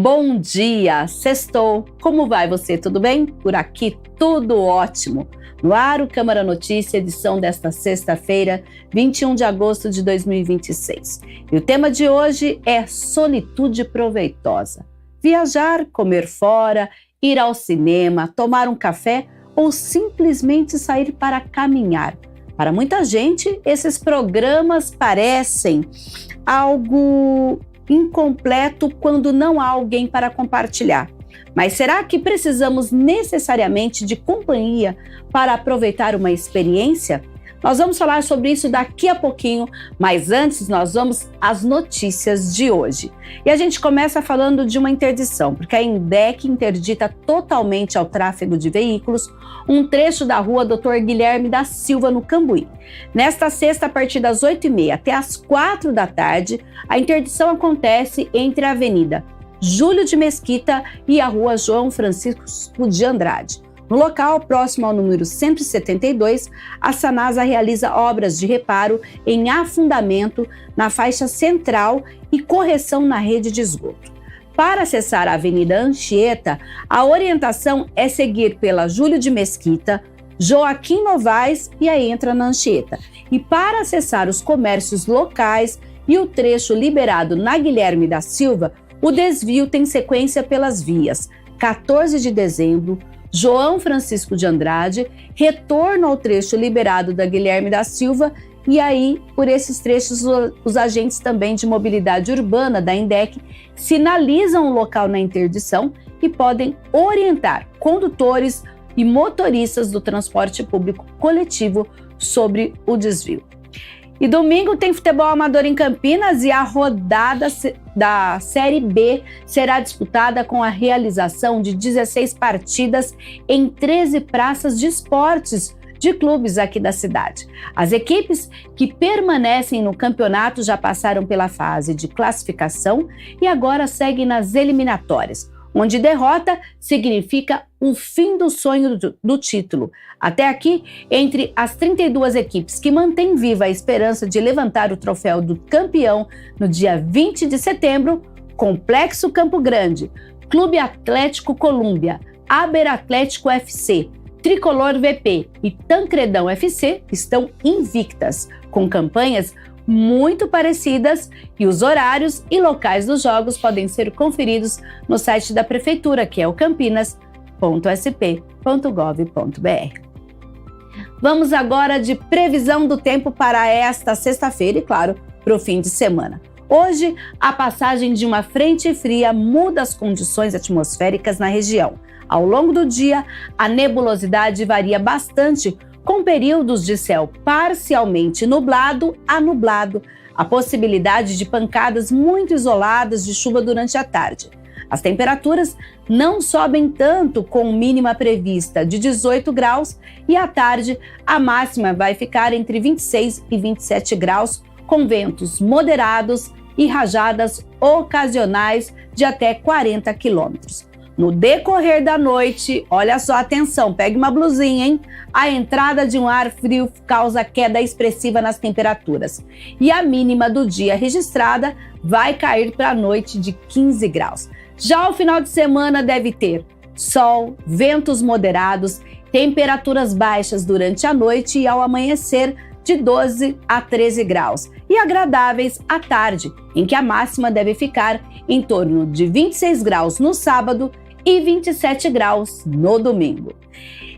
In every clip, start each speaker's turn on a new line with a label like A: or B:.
A: Bom dia, sextou. Como vai você? Tudo bem? Por aqui tudo ótimo. No ar, o Câmara Notícia, edição desta sexta-feira, 21 de agosto de 2026. E o tema de hoje é solitude proveitosa. Viajar, comer fora, ir ao cinema, tomar um café ou simplesmente sair para caminhar. Para muita gente, esses programas parecem algo incompleto quando não há alguém para compartilhar. Mas será que precisamos necessariamente de companhia para aproveitar uma experiência? Nós vamos falar sobre isso daqui a pouquinho, mas antes nós vamos às notícias de hoje. E a gente começa falando de uma interdição, porque a INDEC interdita totalmente ao tráfego de veículos um trecho da rua Dr. Guilherme da Silva, no Cambuí. Nesta sexta, a partir das 8h30 até as 4 da tarde, a interdição acontece entre a Avenida Júlio de Mesquita e a rua João Francisco de Andrade. No local, próximo ao número 172, a Sanasa realiza obras de reparo em afundamento na faixa central e correção na rede de esgoto. Para acessar a Avenida Anchieta, a orientação é seguir pela Júlio de Mesquita, Joaquim Novaes e aí entra na Anchieta. E para acessar os comércios locais e o trecho liberado na Guilherme da Silva, o desvio tem sequência pelas vias 14 de dezembro, João Francisco de Andrade, retorno ao trecho liberado da Guilherme da Silva e aí, por esses trechos, os agentes também de mobilidade urbana da INDEC sinalizam o local na interdição e podem orientar condutores e motoristas do transporte público coletivo sobre o desvio. E domingo tem futebol amador em Campinas e a rodada da Série B será disputada com a realização de 16 partidas em 13 praças de esportes de clubes aqui da cidade. As equipes que permanecem no campeonato já passaram pela fase de classificação e agora seguem nas eliminatórias, onde derrota significa o fim do sonho do título. Até aqui, entre as 32 equipes que mantêm viva a esperança de levantar o troféu do campeão no dia 20 de setembro, Complexo Campo Grande, Clube Atlético Colômbia, Aber Atlético FC, Tricolor VP e Tancredão FC estão invictas, com campanhas muito parecidas, e os horários e locais dos jogos podem ser conferidos no site da Prefeitura, que é o campinas.sp.gov.br. Vamos agora de previsão do tempo para esta sexta-feira e, claro, para o fim de semana. Hoje, a passagem de uma frente fria muda as condições atmosféricas na região. Ao longo do dia, a nebulosidade varia bastante, com períodos de céu parcialmente nublado a nublado, a possibilidade de pancadas muito isoladas de chuva durante a tarde. As temperaturas não sobem tanto, com mínima prevista de 18 graus, e à tarde a máxima vai ficar entre 26 e 27 graus, com ventos moderados e rajadas ocasionais de até 40 quilômetros. No decorrer da noite, olha só, atenção, pegue uma blusinha, hein? A entrada de um ar frio causa queda expressiva nas temperaturas. E a mínima do dia registrada vai cair para a noite de 15 graus. Já o final de semana deve ter sol, ventos moderados, temperaturas baixas durante a noite e ao amanhecer de 12 a 13 graus. E agradáveis à tarde, em que a máxima deve ficar em torno de 26 graus no sábado e 27 graus no domingo.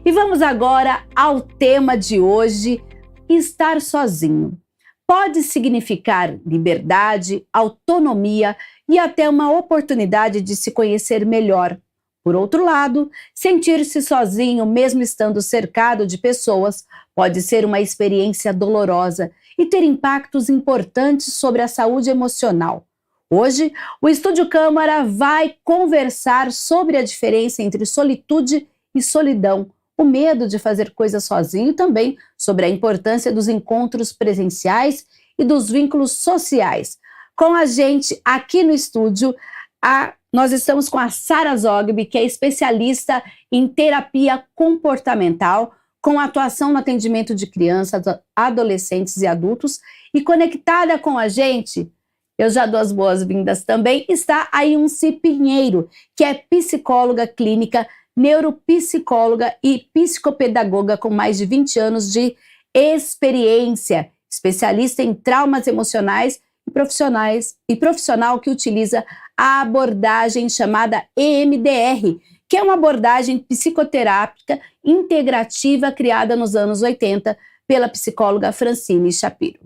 A: E vamos agora ao tema de hoje: estar sozinho. Pode significar liberdade, autonomia e até uma oportunidade de se conhecer melhor. Por outro lado, sentir-se sozinho, mesmo estando cercado de pessoas, pode ser uma experiência dolorosa e ter impactos importantes sobre a saúde emocional. Hoje, o Estúdio Câmara vai conversar sobre a diferença entre solitude e solidão, o medo de fazer coisas sozinho e também sobre a importância dos encontros presenciais e dos vínculos sociais. Com a gente aqui no estúdio, nós estamos com a Sara Zogby, que é especialista em terapia comportamental, com atuação no atendimento de crianças, adolescentes e adultos, e conectada com a gente, eu já dou as boas-vindas também, está a Yunci Pinheiro, que é psicóloga clínica, neuropsicóloga e psicopedagoga com mais de 20 anos de experiência, especialista em traumas emocionais e profissional que utiliza a abordagem chamada EMDR, que é uma abordagem psicoterápica integrativa criada nos anos 80 pela psicóloga Francine Shapiro.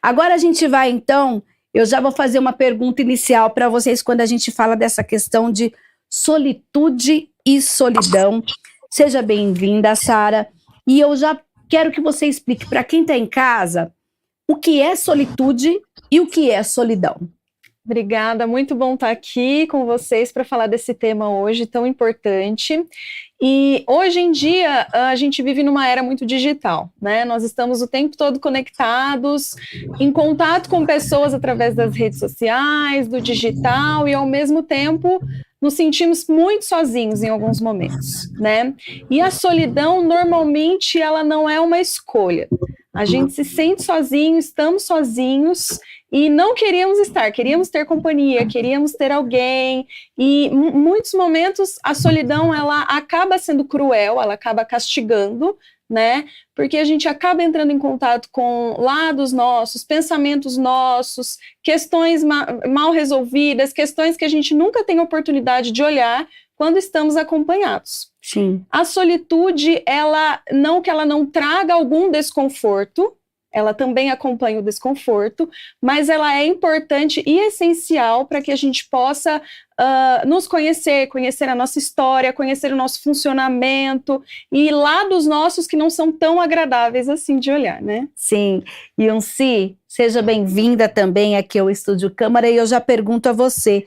A: Agora a gente vai então, eu já vou fazer uma pergunta inicial para vocês quando a gente fala dessa questão de solitude e solidão. Seja bem-vinda, Sara, e eu já quero que você explique para quem está em casa o que é solitude e o que é solidão.
B: Obrigada, muito bom estar aqui com vocês para falar desse tema hoje tão importante. E hoje em dia a gente vive numa era muito digital, né? Nós estamos o tempo todo conectados, em contato com pessoas através das redes sociais, do digital, e ao mesmo tempo nos sentimos muito sozinhos em alguns momentos, né? E a solidão, normalmente, ela não é uma escolha. A gente se sente sozinho, estamos sozinhos e não queríamos estar, queríamos ter companhia, queríamos ter alguém, e em muitos momentos a solidão ela acaba sendo cruel, ela acaba castigando, né? Porque a gente acaba entrando em contato com lados nossos, pensamentos nossos, questões mal resolvidas, questões que a gente nunca tem oportunidade de olhar quando estamos acompanhados.
A: Sim.
B: A solitude, ela não traga algum desconforto, ela também acompanha o desconforto, mas ela é importante e essencial para que a gente possa nos conhecer a nossa história, conhecer o nosso funcionamento e lados nossos que não são tão agradáveis assim de olhar, né?
A: Sim. Yunci, seja bem-vinda também aqui ao Estúdio Câmara, e eu já pergunto a você,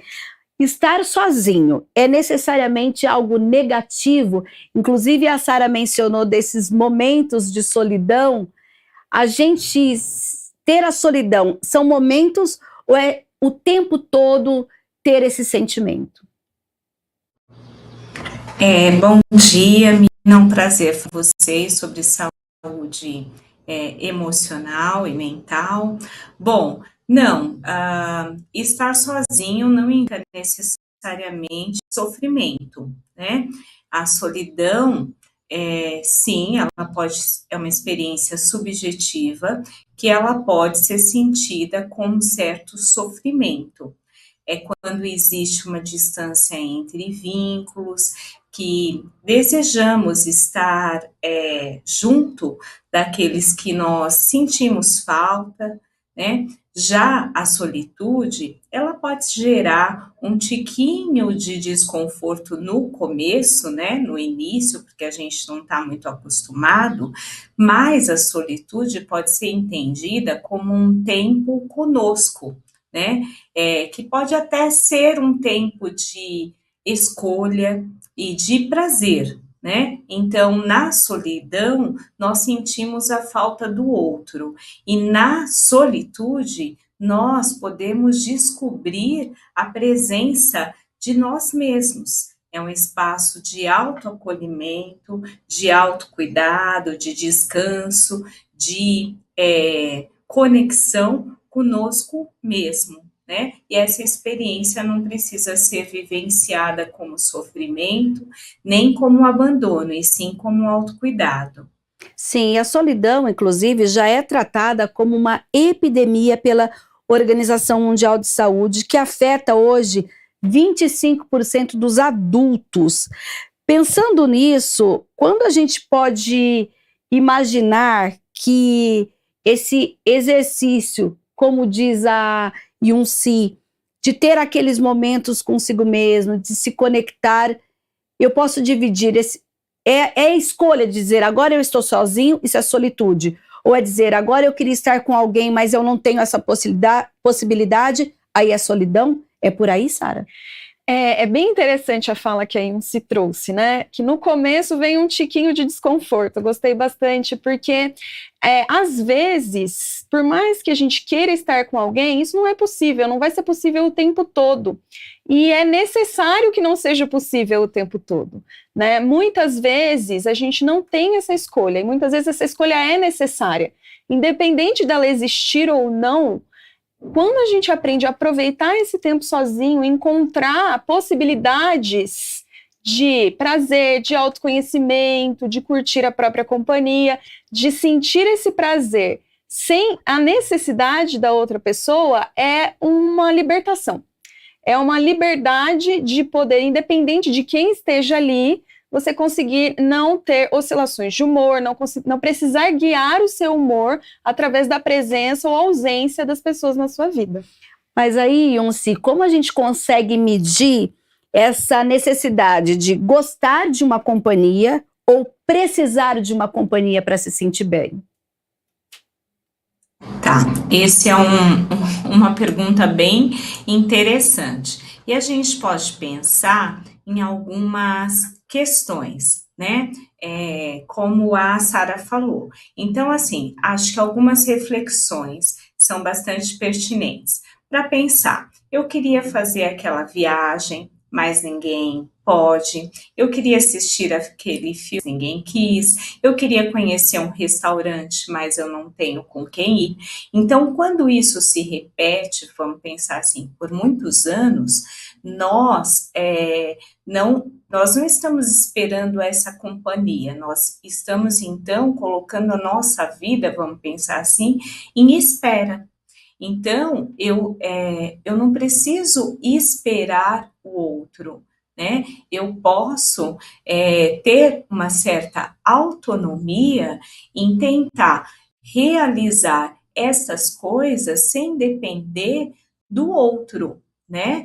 A: estar sozinho é necessariamente algo negativo? Inclusive a Sara mencionou desses momentos de solidão. A gente ter a solidão são momentos ou é o tempo todo ter esse sentimento?
C: Bom dia, é um prazer falar com vocês sobre saúde emocional e mental. Bom, não, estar sozinho não indica necessariamente sofrimento, né? A solidão, sim, ela é uma experiência subjetiva que ela pode ser sentida com um certo sofrimento. É quando existe uma distância entre vínculos, que desejamos estar junto daqueles que nós sentimos falta, né? Já a solitude, ela pode gerar um tiquinho de desconforto no começo, né? No início, porque a gente não está muito acostumado, mas a solitude pode ser entendida como um tempo conosco, né? Que pode até ser um tempo de escolha e de prazer, né? Então, na solidão, nós sentimos a falta do outro, e na solitude, nós podemos descobrir a presença de nós mesmos. É um espaço de autoacolhimento, de autocuidado, de descanso, de conexão conosco mesmo, né? E essa experiência não precisa ser vivenciada como sofrimento, nem como abandono, e sim como autocuidado.
A: Sim, a solidão, inclusive, já é tratada como uma epidemia pela Organização Mundial de Saúde, que afeta hoje 25% dos adultos. Pensando nisso, quando a gente pode imaginar que esse exercício, como diz a Yunci, de ter aqueles momentos consigo mesmo, de se conectar, eu posso dividir é a escolha de dizer agora eu estou sozinho, isso é solitude, ou é dizer agora eu queria estar com alguém, mas eu não tenho essa possibilidade, aí é solidão? É por aí, Sara?
B: É bem interessante a fala que a Yunci trouxe, né? Que no começo vem um tiquinho de desconforto. Eu gostei bastante, porque às vezes, por mais que a gente queira estar com alguém, isso não é possível, não vai ser possível o tempo todo. E é necessário que não seja possível o tempo todo, né? Muitas vezes a gente não tem essa escolha, e muitas vezes essa escolha é necessária. Independente dela existir ou não, quando a gente aprende a aproveitar esse tempo sozinho, encontrar possibilidades de prazer, de autoconhecimento, de curtir a própria companhia, de sentir esse prazer sem a necessidade da outra pessoa, é uma libertação. É uma liberdade de poder, independente de quem esteja ali, você conseguir não ter oscilações de humor, não precisar guiar o seu humor através da presença ou ausência das pessoas na sua vida.
A: Mas aí, Yunsi, como a gente consegue medir essa necessidade de gostar de uma companhia ou precisar de uma companhia para se sentir bem?
C: Tá, esse é uma pergunta bem interessante. E a gente pode pensar em algumas questões, né? Como a Sara falou. Então, assim, acho que algumas reflexões são bastante pertinentes. Para pensar, eu queria fazer aquela viagem, mas ninguém pode. Eu queria assistir aquele filme, ninguém quis. Eu queria conhecer um restaurante, mas eu não tenho com quem ir. Então, quando isso se repete, vamos pensar assim, por muitos anos, nós não estamos esperando essa companhia, nós estamos, então, colocando a nossa vida, vamos pensar assim, em espera. Então, eu não preciso esperar o outro, né? Eu posso ter uma certa autonomia em tentar realizar essas coisas sem depender do outro, né?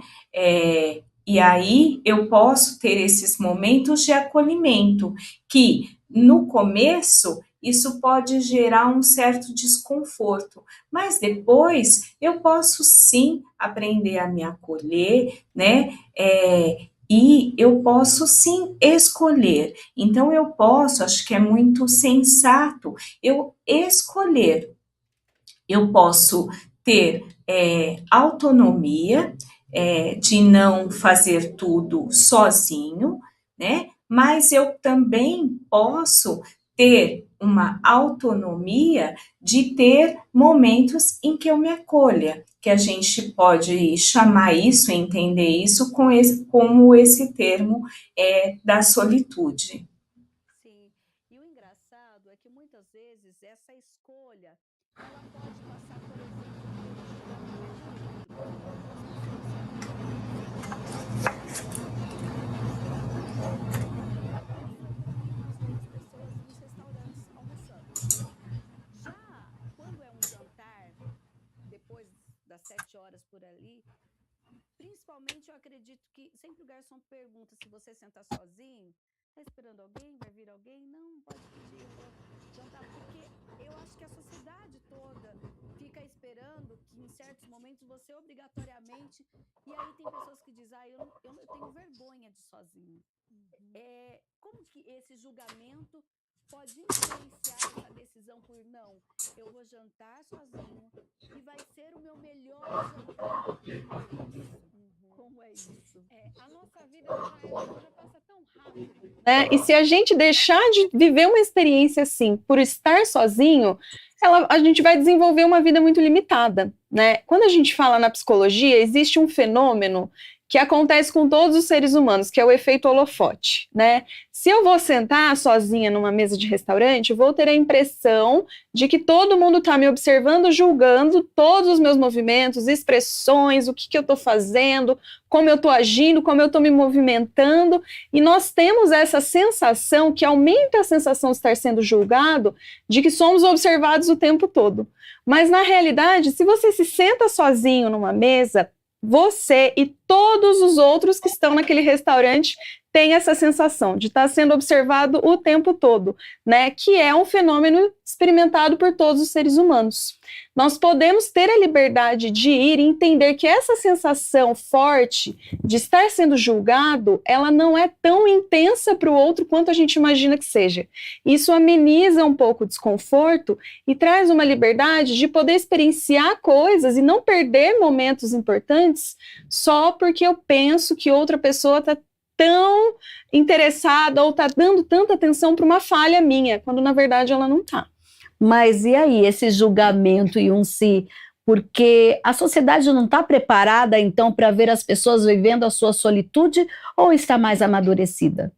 C: E aí eu posso ter esses momentos de acolhimento, que no começo isso pode gerar um certo desconforto, mas depois eu posso sim aprender a me acolher, né? E eu posso sim escolher. Então eu posso, acho que é muito sensato, eu escolher. Eu posso ter autonomia, de não fazer tudo sozinho, né? Mas eu também posso ter uma autonomia de ter momentos em que eu me acolha, que a gente pode chamar isso, entender isso como esse termo da solitude.
A: Sim, e o engraçado é que muitas vezes essa escolha, ela pode passar, por exemplo, já quando é um jantar, depois das 7 horas por ali, principalmente eu acredito que sempre o garçom pergunta se você sentar sozinho, tá esperando alguém, vai vir alguém? Não, pode pedir, eu vou jantar, porque eu acho que a sociedade toda fica esperando que em certos momentos você obrigatoriamente, e aí tem pessoas que dizem, eu tenho vergonha de sozinho. Como que esse julgamento pode influenciar essa decisão por não, eu vou jantar sozinho e vai ser o meu melhor jantar. Como é isso?
B: A nossa vida já passa tão rápido, né? E se a gente deixar de viver uma experiência assim, por estar sozinho, a gente vai desenvolver uma vida muito limitada, né? Quando a gente fala na psicologia, existe um fenômeno que acontece com todos os seres humanos, que é o efeito holofote, né? Se eu vou sentar sozinha numa mesa de restaurante, eu vou ter a impressão de que todo mundo está me observando, julgando todos os meus movimentos, expressões, o que eu estou fazendo, como eu estou agindo, como eu estou me movimentando, e nós temos essa sensação, que aumenta a sensação de estar sendo julgado, de que somos observados o tempo todo. Mas, na realidade, se você se senta sozinho numa mesa, você e todos os outros que estão naquele restaurante têm essa sensação de estar sendo observado o tempo todo, né? Que é um fenômeno experimentado por todos os seres humanos. Nós podemos ter a liberdade de ir e entender que essa sensação forte de estar sendo julgado, ela não é tão intensa para o outro quanto a gente imagina que seja. Isso ameniza um pouco o desconforto e traz uma liberdade de poder experienciar coisas e não perder momentos importantes só porque eu penso que outra pessoa está tão interessada ou está dando tanta atenção para uma falha minha, quando na verdade ela não está.
A: Mas e aí, esse julgamento, Yunsi, Porque a sociedade não está preparada, então, para ver as pessoas vivendo a sua solitude ou está mais amadurecida?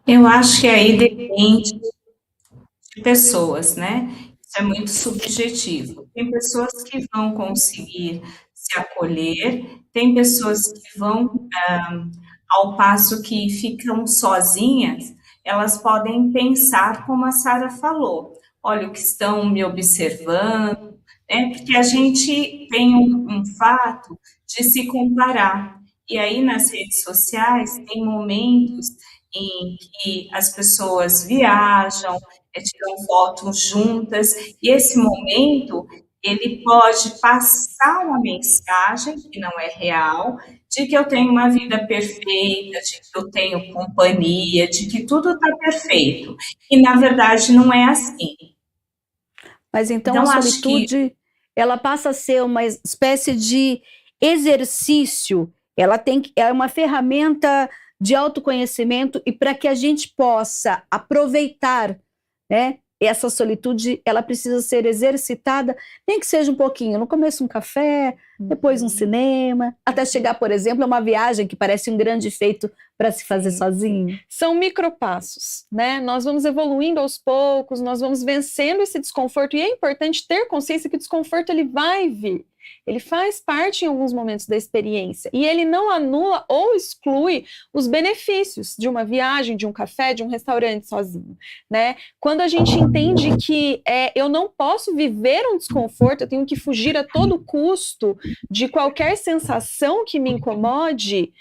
C: Eu acho que aí depende de pessoas, né? Isso é muito subjetivo. Tem pessoas que vão conseguir se acolher, tem pessoas que vão, ao passo que ficam sozinhas, elas podem pensar como a Sara falou, olha o que estão me observando, né? Porque a gente tem um fato de se comparar. E aí nas redes sociais tem momentos em que as pessoas viajam, tiram fotos juntas, e esse momento ele pode passar uma mensagem que não é real, de que eu tenho uma vida perfeita, de que eu tenho companhia, de que tudo está perfeito. E na verdade não é assim.
A: Mas então a
C: Então acho que
A: solitude, ela passa a ser uma espécie de exercício, é uma ferramenta de autoconhecimento e para que a gente possa aproveitar, né, essa solitude, ela precisa ser exercitada, nem que seja um pouquinho, no começo um café, depois um cinema, até chegar, por exemplo, a uma viagem que parece um grande feito para se fazer sozinho.
B: São micropassos, né? Nós vamos evoluindo aos poucos, nós vamos vencendo esse desconforto, e é importante ter consciência que o desconforto ele vai vir. Ele faz parte em alguns momentos da experiência e ele não anula ou exclui os benefícios de uma viagem, de um café, de um restaurante sozinho, né? Quando a gente entende que eu não posso viver um desconforto, eu tenho que fugir a todo custo de qualquer sensação que me incomode,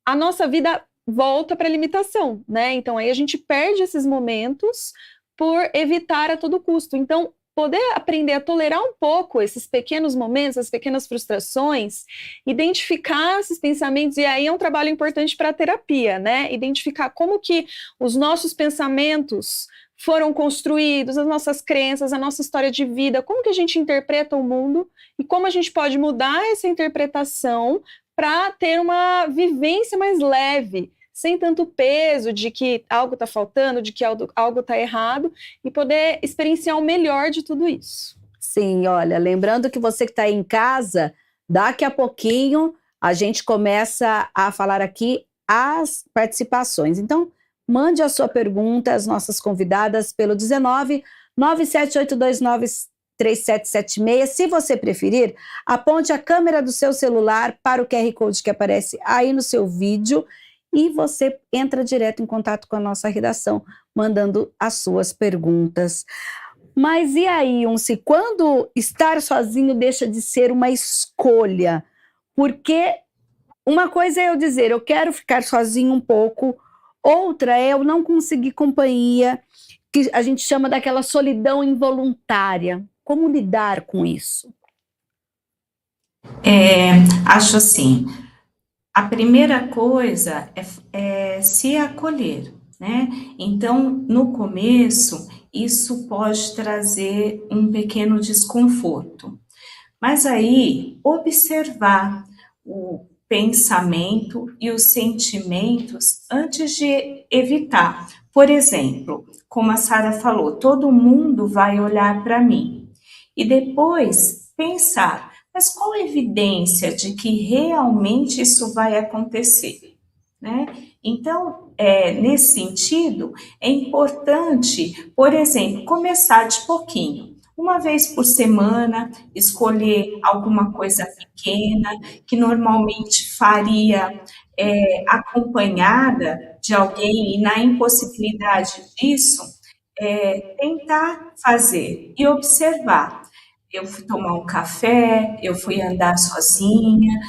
B: a nossa vida volta para a limitação, né? Então aí a gente perde esses momentos por evitar a todo custo. Então, poder aprender a tolerar um pouco esses pequenos momentos, as pequenas frustrações, identificar esses pensamentos, e aí é um trabalho importante para a terapia, né? Identificar como que os nossos pensamentos foram construídos, as nossas crenças, a nossa história de vida, como que a gente interpreta o mundo e como a gente pode mudar essa interpretação para ter uma vivência mais leve, sem tanto peso de que algo está faltando, de que algo está errado, e poder experienciar o melhor de tudo isso.
A: Sim, olha, lembrando que você que está aí em casa, daqui a pouquinho a gente começa a falar aqui as participações. Então, mande a sua pergunta às nossas convidadas pelo 19 97829 3776. Se você preferir, aponte a câmera do seu celular para o QR Code que aparece aí no seu vídeo e você entra direto em contato com a nossa redação, mandando as suas perguntas. Mas e aí, Unci, quando estar sozinho deixa de ser uma escolha? Porque uma coisa é eu dizer, eu quero ficar sozinho um pouco, outra é eu não conseguir companhia, que a gente chama daquela solidão involuntária. Como lidar com isso?
C: acho assim, a primeira coisa é se acolher, né? Então, no começo, isso pode trazer um pequeno desconforto. Mas aí, observar o pensamento e os sentimentos antes de evitar. Por exemplo, como a Sara falou, todo mundo vai olhar para mim. E depois pensar, mas qual a evidência de que realmente isso vai acontecer? Né? Então, nesse sentido, é importante, por exemplo, começar de pouquinho. Uma vez por semana, escolher alguma coisa pequena, que normalmente faria acompanhada de alguém, e na impossibilidade disso, tentar fazer e observar. Eu fui tomar um café, eu fui andar sozinha,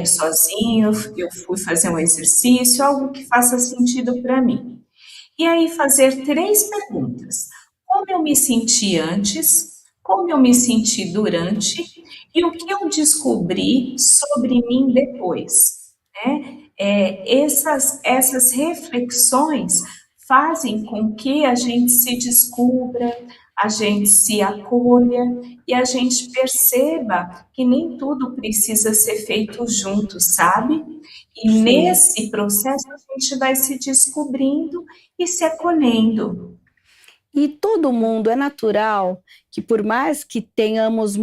C: sozinho, eu fui fazer um exercício, algo que faça sentido para mim. E aí fazer 3 perguntas. Como eu me senti antes, como eu me senti durante e o que eu descobri sobre mim depois, né? Essas reflexões fazem com que a gente se descubra, a gente se acolha e a gente perceba que nem tudo precisa ser feito junto, sabe? E
A: Sim.
C: nesse processo a gente vai se descobrindo e se acolhendo.
A: E todo mundo, é natural que por mais que temos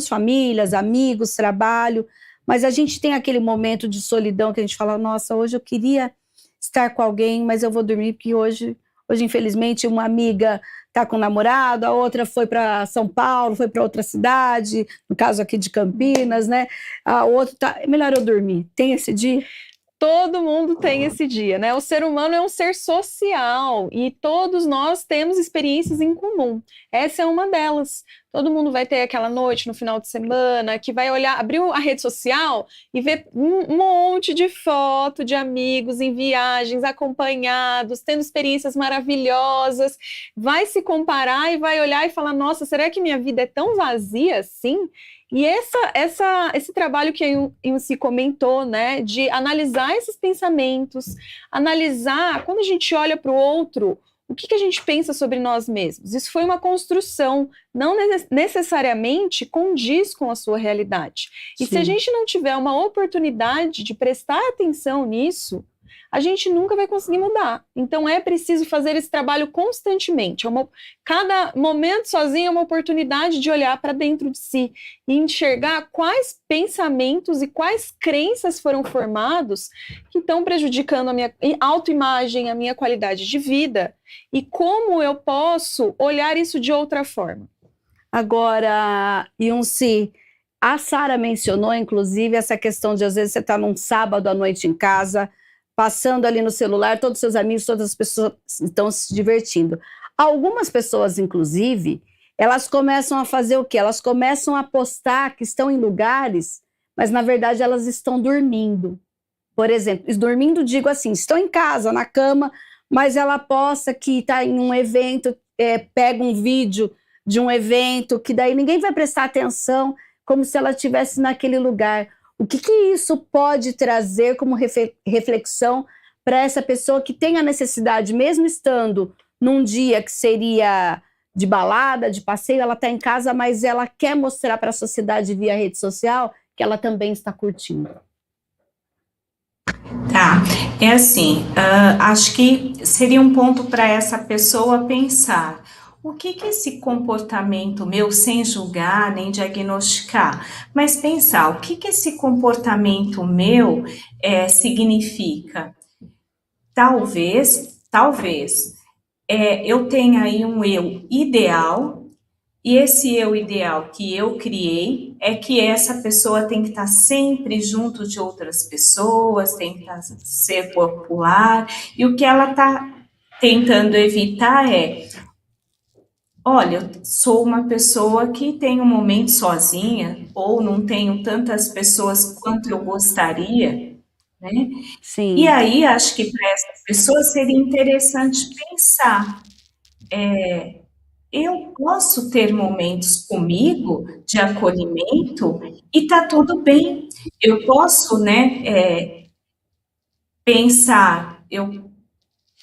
A: famílias, amigos, trabalho, mas a gente tem aquele momento de solidão que a gente fala, nossa, hoje eu queria estar com alguém, mas eu vou dormir porque hoje infelizmente, uma amiga está com o namorado, a outra foi para São Paulo, foi para outra cidade, no caso aqui de Campinas, né? A outra tá, é melhor eu dormir. Tem esse dia?
B: Todo mundo tem esse dia, né? O ser humano é um ser social e todos nós temos experiências em comum. Essa é uma delas. Todo mundo vai ter aquela noite no final de semana que vai olhar, abrir a rede social e ver um monte de foto de amigos em viagens, acompanhados, tendo experiências maravilhosas. Vai se comparar e vai olhar e falar: nossa, será que minha vida é tão vazia assim? E esse trabalho que a Yunsi comentou, né, de analisar esses pensamentos, analisar, quando a gente olha para o outro, o que a gente pensa sobre nós mesmos? Isso foi uma construção, não necessariamente condiz com a sua realidade. E se a gente não tiver uma oportunidade de prestar atenção nisso, a gente nunca vai conseguir mudar. Então é preciso fazer esse trabalho constantemente. Cada momento sozinho é uma oportunidade de olhar para dentro de si e enxergar quais pensamentos e quais crenças foram formados que estão prejudicando a minha autoimagem, a minha qualidade de vida, e como eu posso olhar isso de outra forma.
A: Agora, Yunsi, a Sara mencionou, inclusive, essa questão de às vezes você está num sábado à noite em casa, passando ali no celular, todos os seus amigos, todas as pessoas estão se divertindo. Algumas pessoas, inclusive, elas começam a fazer o quê? Elas começam a postar que estão em lugares, mas na verdade elas estão dormindo. Por exemplo, dormindo, digo assim, estão em casa, na cama, mas ela posta que está em um evento, pega um vídeo de um evento, que daí ninguém vai prestar atenção, como se ela estivesse naquele lugar. O que isso pode trazer como reflexão para essa pessoa que tem a necessidade, mesmo estando num dia que seria de balada, de passeio, ela está em casa, mas ela quer mostrar para a sociedade via rede social que ela também está curtindo?
C: Tá, é assim, acho que seria um ponto para essa pessoa pensar: o que esse comportamento meu, sem julgar nem diagnosticar, mas pensar o que esse comportamento meu significa? Talvez, eu tenha aí um eu ideal, e esse eu ideal que eu criei é que essa pessoa tem que estar sempre junto de outras pessoas, tem que ser popular, e o que ela está tentando evitar é: olha, eu sou uma pessoa que tem um momento sozinha, ou não tenho tantas pessoas quanto eu gostaria, né?
A: Sim.
C: E aí, acho que para essa pessoa seria interessante pensar: eu posso ter momentos comigo de acolhimento e tá tudo bem. Eu posso, né, pensar, eu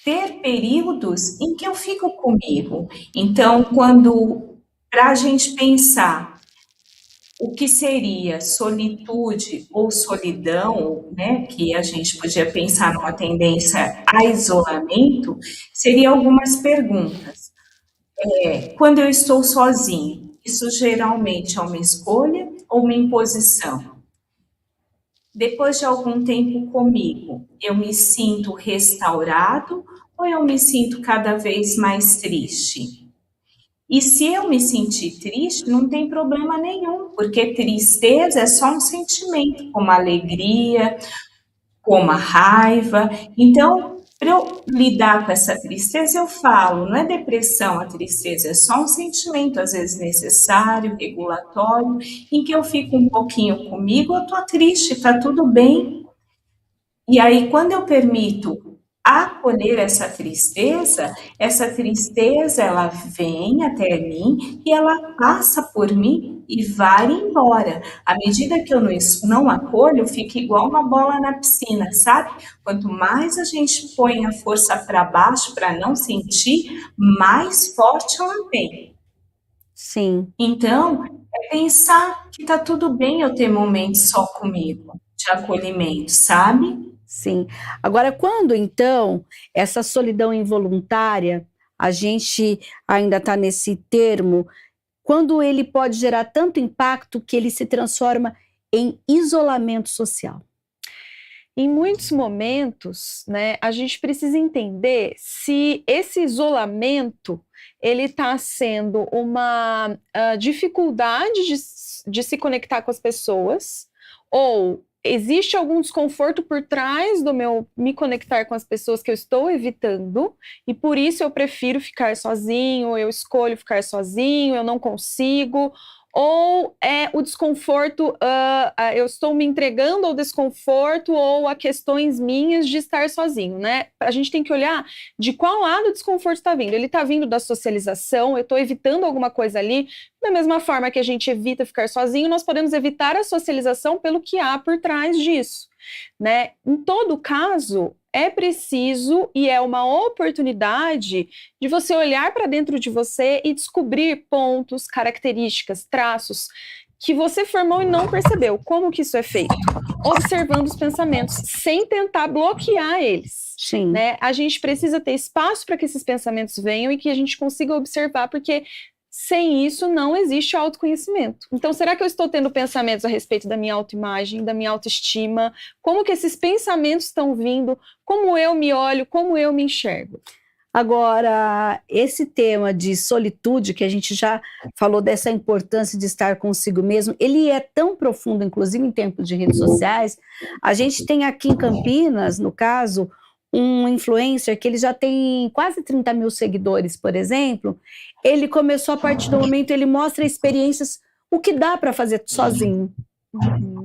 C: ter períodos em que eu fico comigo. Então, para a gente pensar o que seria solitude ou solidão, né, que a gente podia pensar numa tendência a isolamento, seria algumas perguntas. Quando eu estou sozinho, isso geralmente é uma escolha ou uma imposição? Depois de algum tempo comigo, eu me sinto restaurado ou eu me sinto cada vez mais triste? E se eu me sentir triste, não tem problema nenhum, porque tristeza é só um sentimento, como a alegria, como a raiva. Então, para eu lidar com essa tristeza, eu falo, não é depressão a tristeza, é só um sentimento, às vezes necessário, regulatório, em que eu fico um pouquinho comigo, eu estou triste, está tudo bem. E aí, quando eu permito acolher essa tristeza, ela vem até mim e ela passa por mim e vai embora. À medida que eu não acolho, fica igual uma bola na piscina, sabe? Quanto mais a gente põe a força para baixo para não sentir, mais forte ela vem.
A: Sim.
C: Então, é pensar que tá tudo bem eu ter momentos só comigo, de acolhimento, sabe?
A: Sim. Agora, quando então essa solidão involuntária, a gente ainda está nesse termo, quando ele pode gerar tanto impacto que ele se transforma em isolamento social?
B: Em muitos momentos, né, a gente precisa entender se esse isolamento ele está sendo uma dificuldade de se conectar com as pessoas, ou existe algum desconforto por trás do meu me conectar com as pessoas que eu estou evitando, e por isso eu prefiro ficar sozinho, eu escolho ficar sozinho, eu não consigo. Ou é o desconforto, eu estou me entregando ao desconforto ou a questões minhas de estar sozinho, né? A gente tem que olhar de qual lado o desconforto está vindo. Ele está vindo da socialização, eu estou evitando alguma coisa ali. Da mesma forma que a gente evita ficar sozinho, nós podemos evitar a socialização pelo que há por trás disso, né? Em todo caso, é preciso e é uma oportunidade de você olhar para dentro de você e descobrir pontos, características, traços que você formou e não percebeu. Como que isso é feito? Observando os pensamentos, sem tentar bloquear eles.
A: Sim.
B: Né? A gente precisa ter espaço para que esses pensamentos venham e que a gente consiga observar, porque sem isso não existe autoconhecimento. Então, será que eu estou tendo pensamentos a respeito da minha autoimagem, da minha autoestima? Como que esses pensamentos estão vindo? Como eu me olho? Como eu me enxergo?
A: Agora, esse tema de solitude, que a gente já falou dessa importância de estar consigo mesmo, ele é tão profundo, inclusive em tempos de redes sociais. A gente tem aqui em Campinas, no caso, um influencer que ele já tem quase 30 mil seguidores, por exemplo. Ele começou a partir do momento, ele mostra experiências, o que dá para fazer sozinho.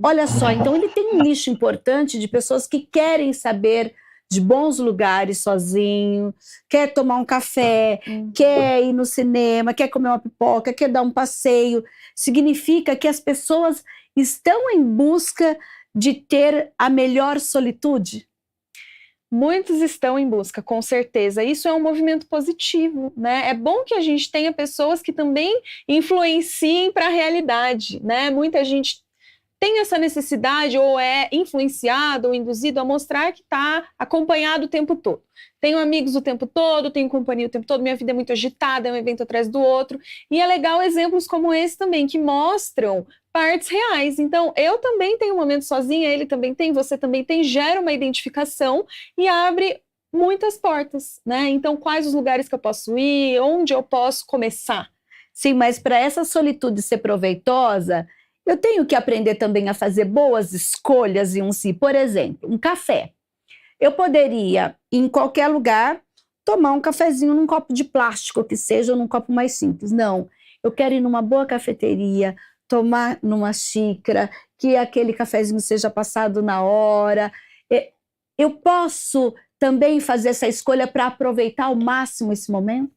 A: Olha só, então ele tem um nicho importante de pessoas que querem saber de bons lugares sozinho, quer tomar um café, quer ir no cinema, quer comer uma pipoca, quer dar um passeio. Significa que as pessoas estão em busca de ter a melhor solitude?
B: Muitos estão em busca, com certeza. Isso é um movimento positivo, né? É bom que a gente tenha pessoas que também influenciem para a realidade, né? Muita gente tem essa necessidade ou é influenciado ou induzido a mostrar que está acompanhado o tempo todo. Tenho amigos o tempo todo, tenho companhia o tempo todo, minha vida é muito agitada, é um evento atrás do outro. E é legal exemplos como esse também, que mostram partes reais. Então, eu também tenho um momento sozinha, ele também tem, você também tem, gera uma identificação e abre muitas portas, né? Então, quais os lugares que eu posso ir, onde eu posso começar?
A: Sim, mas para essa solitude ser proveitosa, eu tenho que aprender também a fazer boas escolhas em um si. Por exemplo, um café. Eu poderia, em qualquer lugar, tomar um cafezinho num copo de plástico, que seja, ou num copo mais simples. Não, eu quero ir numa boa cafeteria, tomar numa xícara, que aquele cafezinho seja passado na hora. Eu posso também fazer essa escolha para aproveitar ao máximo esse momento?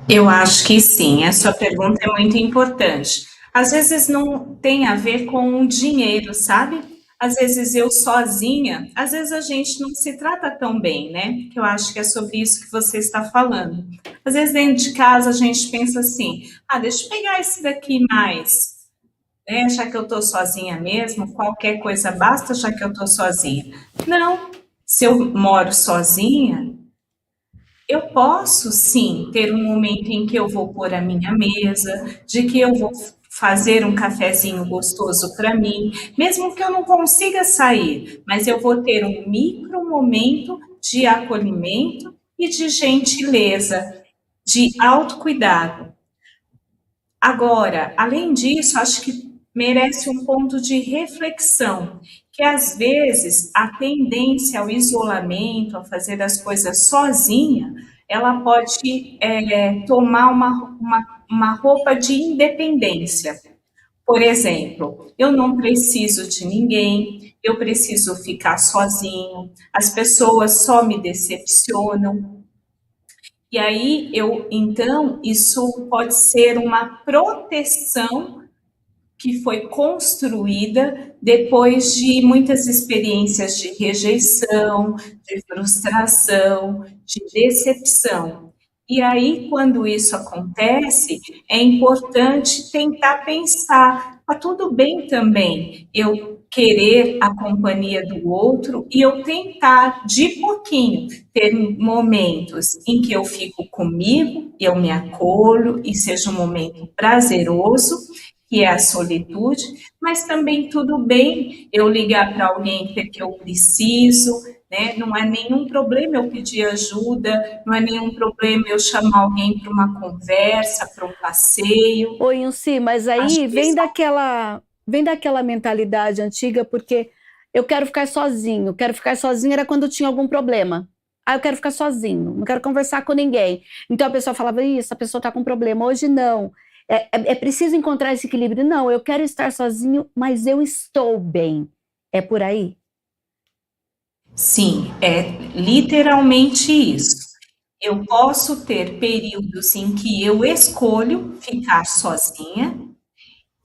C: Eu acho que sim, a sua pergunta é muito importante. Às vezes não tem a ver com o dinheiro, sabe? Às vezes eu sozinha, às vezes a gente não se trata tão bem, né? Que eu acho que é sobre isso que você está falando. Às vezes dentro de casa a gente pensa assim, deixa eu pegar esse daqui mais, né? Já que eu tô sozinha mesmo, qualquer coisa basta, já que eu tô sozinha. Não, se eu moro sozinha, eu posso sim ter um momento em que eu vou pôr a minha mesa, de que eu vou fazer um cafezinho gostoso para mim, mesmo que eu não consiga sair, mas eu vou ter um micro momento de acolhimento e de gentileza, de autocuidado. Agora, além disso, acho que merece um ponto de reflexão, que às vezes a tendência ao isolamento, a fazer as coisas sozinha, ela pode tomar uma roupa de independência. Por exemplo, eu não preciso de ninguém, eu preciso ficar sozinho, as pessoas só me decepcionam. E aí, então, isso pode ser uma proteção que foi construída depois de muitas experiências de rejeição, de frustração, de decepção. E aí, quando isso acontece, é importante tentar pensar, tudo bem também eu querer a companhia do outro e eu tentar, de pouquinho, ter momentos em que eu fico comigo, eu me acolho e seja um momento prazeroso, que é a solitude, mas também tudo bem eu ligar para alguém porque eu preciso, né? Não é nenhum problema eu pedir ajuda, não é nenhum problema eu chamar alguém para uma conversa, para um passeio.
A: Oi, Ilse, mas
C: Acho
A: aí
C: que esse
A: vem daquela mentalidade antiga, porque eu quero ficar sozinho era quando eu tinha algum problema. Ah, eu quero ficar sozinho, não quero conversar com ninguém. Então a pessoa falava, isso, a pessoa está com problema. Hoje não. É preciso encontrar esse equilíbrio. Não, eu quero estar sozinho, mas eu estou bem. É por aí?
C: sim, é literalmente isso. Eu posso ter períodos em que eu escolho ficar sozinha,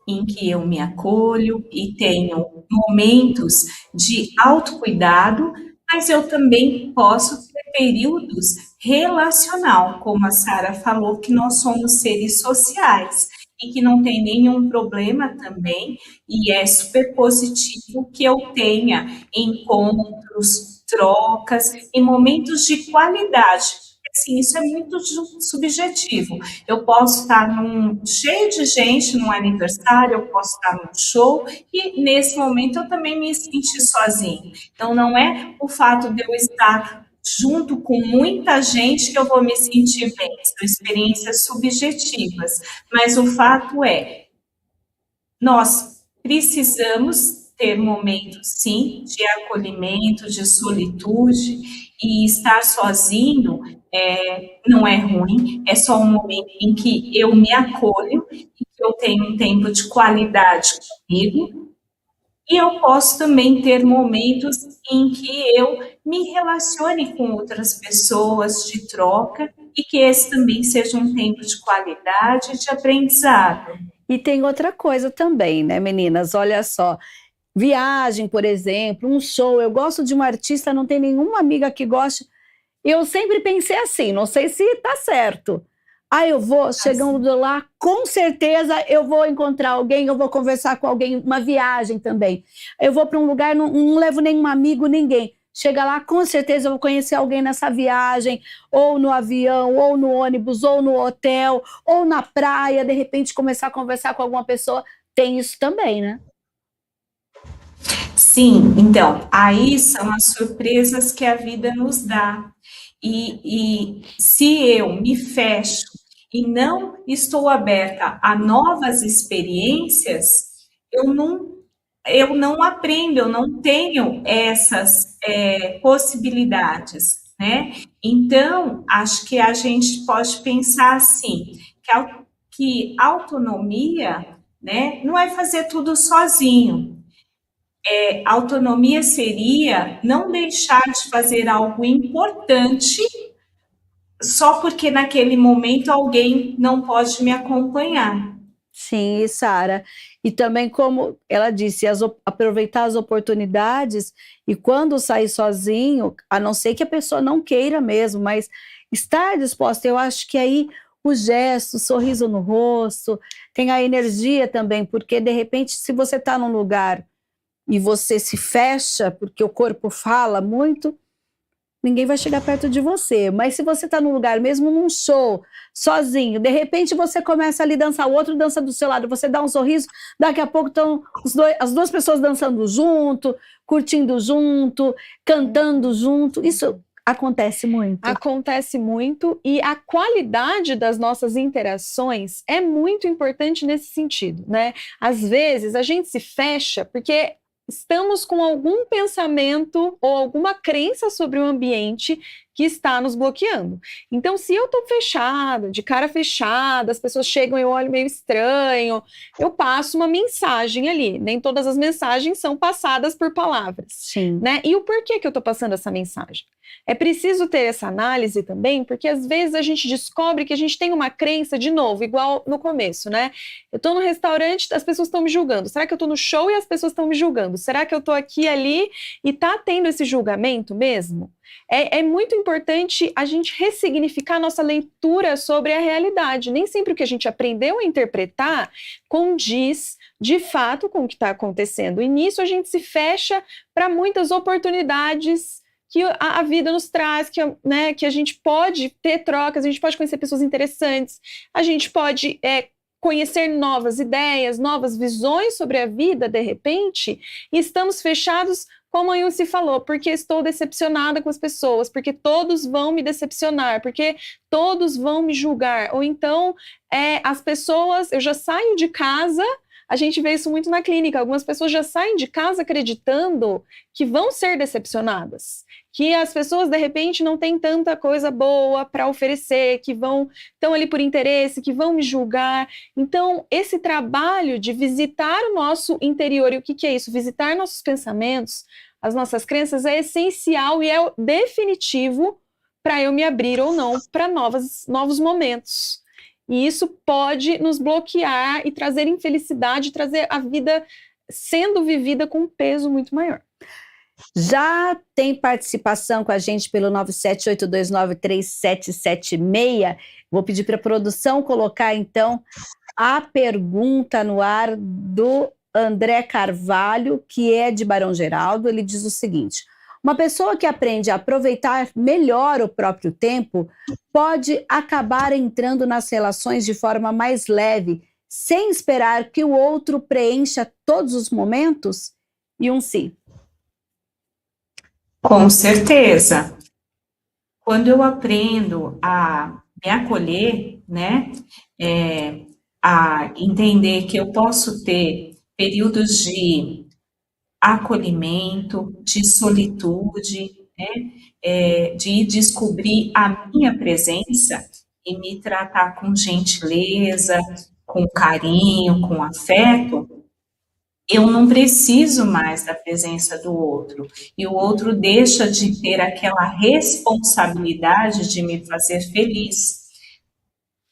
C: em que eu me acolho e tenho momentos de autocuidado, mas eu também posso ter períodos relacional, como a Sara falou, que nós somos seres sociais e que não tem nenhum problema também, e é super positivo que eu tenha encontros, trocas e momentos de qualidade. Assim, isso é muito subjetivo. Eu posso estar cheio de gente num aniversário, eu posso estar num show, e nesse momento eu também me senti sozinho. Então, não é o fato de eu estar junto com muita gente que eu vou me sentir bem, são experiências subjetivas. Mas o fato é, nós precisamos ter momentos, sim, de acolhimento, de solitude, e estar sozinho não é ruim, é só um momento em que eu me acolho, e que eu tenho um tempo de qualidade comigo, e eu posso também ter momentos em que eu me relacione com outras pessoas de troca, e que esse também seja um tempo de qualidade e de aprendizado.
A: E tem outra coisa também, né, meninas? Olha só. Viagem, por exemplo, um show. Eu gosto de uma artista, não tem nenhuma amiga que goste. Eu sempre pensei assim, não sei se está certo. Ah, eu vou,
C: Assim,
A: chegando lá, com certeza eu vou encontrar alguém, eu vou conversar com alguém, uma viagem também. Eu vou para um lugar, não levo nenhum amigo, ninguém. Chega lá, com certeza eu vou conhecer alguém nessa viagem, ou no avião, ou no ônibus, ou no hotel, ou na praia, de repente começar a conversar com alguma pessoa. Tem isso também, né?
C: sim, então, aí são as surpresas que a vida nos dá. E se eu me fecho e não estou aberta a novas experiências, eu não, eu não aprendo, eu não tenho essas possibilidades, né? Então, acho que a gente pode pensar assim, que autonomia, né, não é fazer tudo sozinho. Autonomia seria não deixar de fazer algo importante só porque naquele momento alguém não pode me acompanhar.
A: Sim, e Sara. E também, como ela disse, aproveitar as oportunidades e quando sair sozinho, a não ser que a pessoa não queira mesmo, mas estar disposta, eu acho que aí o gesto, o sorriso no rosto, tem a energia também, porque de repente, se você está num lugar e você se fecha, porque o corpo fala muito, ninguém vai chegar perto de você. Mas se você está num lugar, mesmo num show, sozinho, de repente você começa ali a dançar, o outro dança do seu lado, você dá um sorriso, daqui a pouco estão as duas pessoas dançando junto, curtindo junto, cantando junto. Isso acontece muito.
B: Acontece muito e a qualidade das nossas interações é muito importante nesse sentido, né? Às vezes a gente se fecha porque estamos com algum pensamento ou alguma crença sobre o ambiente que está nos bloqueando. Então, se eu estou fechada, de cara fechada, as pessoas chegam e eu olho meio estranho, eu passo uma mensagem ali. Nem todas as mensagens são passadas por palavras,
A: Sim.
B: né? E o porquê que eu estou passando essa mensagem? É preciso ter essa análise também, porque às vezes a gente descobre que a gente tem uma crença, de novo, igual no começo, né? Eu estou no restaurante, as pessoas estão me julgando. Será que eu estou no show e as pessoas estão me julgando? Será que eu estou aqui, ali e está tendo esse julgamento mesmo? É muito importante a gente ressignificar a nossa leitura sobre a realidade. Nem sempre o que a gente aprendeu a interpretar condiz, de fato, com o que está acontecendo. E nisso a gente se fecha para muitas oportunidades que a vida nos traz, que a gente pode ter trocas, a gente pode conhecer pessoas interessantes, a gente pode conhecer novas ideias, novas visões sobre a vida, de repente, e estamos fechados, como a Ilse falou, porque estou decepcionada com as pessoas, porque todos vão me decepcionar, porque todos vão me julgar, ou então as pessoas, eu já saio de casa, a gente vê isso muito na clínica, algumas pessoas já saem de casa acreditando que vão ser decepcionadas, que as pessoas, de repente, não têm tanta coisa boa para oferecer, que estão ali por interesse, que vão me julgar. Então, esse trabalho de visitar o nosso interior, e o que é isso? Visitar nossos pensamentos, as nossas crenças, é essencial e é definitivo para eu me abrir ou não para novos momentos. E isso pode nos bloquear e trazer infelicidade, trazer a vida sendo vivida com um peso muito maior.
A: Já tem participação com a gente pelo 978293776. Vou pedir para a produção colocar, então, a pergunta no ar do André Carvalho, que é de Barão Geraldo. Ele diz o seguinte: uma pessoa que aprende a aproveitar melhor o próprio tempo pode acabar entrando nas relações de forma mais leve, sem esperar que o outro preencha todos os momentos? E um sim.
C: Com certeza. Quando eu aprendo a me acolher, né, a entender que eu posso ter períodos de acolhimento, de solitude, né, de descobrir a minha presença e me tratar com gentileza, com carinho, com afeto, eu não preciso mais da presença do outro, e o outro deixa de ter aquela responsabilidade de me fazer feliz.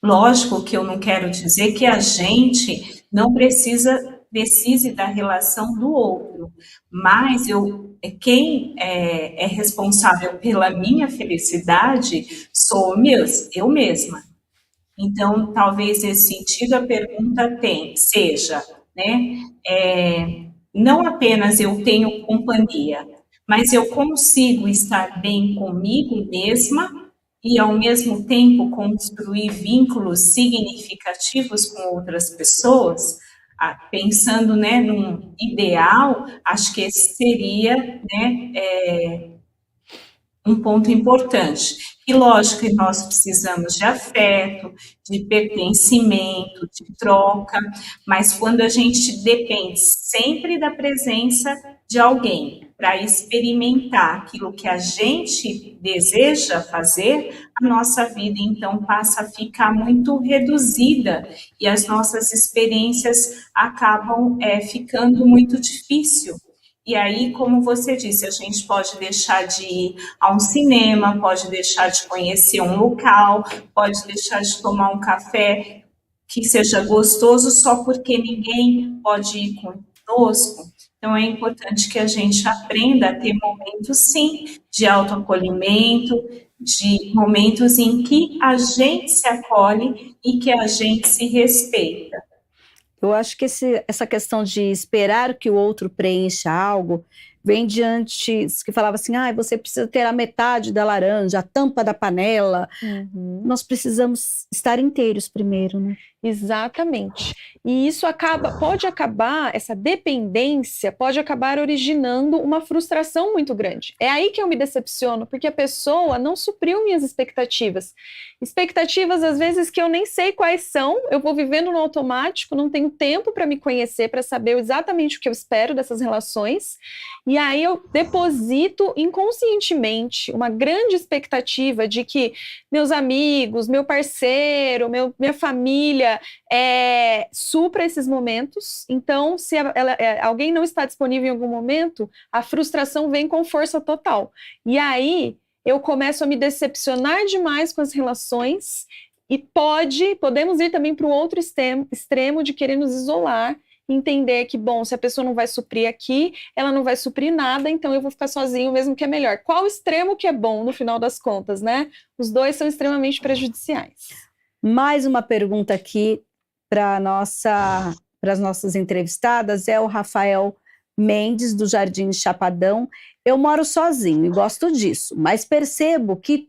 C: Lógico que eu não quero dizer que a gente não precise da relação do outro, mas quem é responsável pela minha felicidade sou eu mesma. Então, talvez nesse sentido a pergunta seja, né, não apenas eu tenho companhia, mas eu consigo estar bem comigo mesma e, ao mesmo tempo, construir vínculos significativos com outras pessoas. Pensando, né, num ideal, acho que esse seria, né, um ponto importante. E lógico que nós precisamos de afeto, de pertencimento, de troca, mas quando a gente depende sempre da presença de alguém para experimentar aquilo que a gente deseja fazer, a nossa vida então passa a ficar muito reduzida e as nossas experiências acabam ficando muito difícil. E aí, como você disse, a gente pode deixar de ir a um cinema, pode deixar de conhecer um local, pode deixar de tomar um café que seja gostoso só porque ninguém pode ir conosco. Então, é importante que a gente aprenda a ter momentos, sim, de autoacolhimento, de momentos em que a gente se acolhe e que a gente se respeita.
A: Eu acho que essa questão de esperar que o outro preencha algo vem de antes, que falava assim, você precisa ter a metade da laranja, a tampa da panela. Nós precisamos estar inteiros primeiro, né?
B: Exatamente. E isso pode acabar, essa dependência pode acabar originando uma frustração muito grande. É aí que eu me decepciono, porque a pessoa não supriu minhas expectativas. Expectativas, às vezes, que eu nem sei quais são, eu vou vivendo no automático, não tenho tempo para me conhecer, para saber exatamente o que eu espero dessas relações, e aí eu deposito inconscientemente uma grande expectativa de que meus amigos, meu parceiro, minha família supra esses momentos. Então, se alguém não está disponível em algum momento, a frustração vem com força total. E aí eu começo a me decepcionar demais com as relações e podemos ir também para o outro extremo de querer nos isolar entender que, bom, se a pessoa não vai suprir aqui, ela não vai suprir nada, então eu vou ficar sozinho mesmo que é melhor. Qual extremo que é bom no final das contas, né? Os dois são extremamente prejudiciais.
A: Mais uma pergunta aqui para as nossas entrevistadas, é o Rafael Mendes, do Jardim Chapadão. Eu moro sozinho e gosto disso, mas percebo que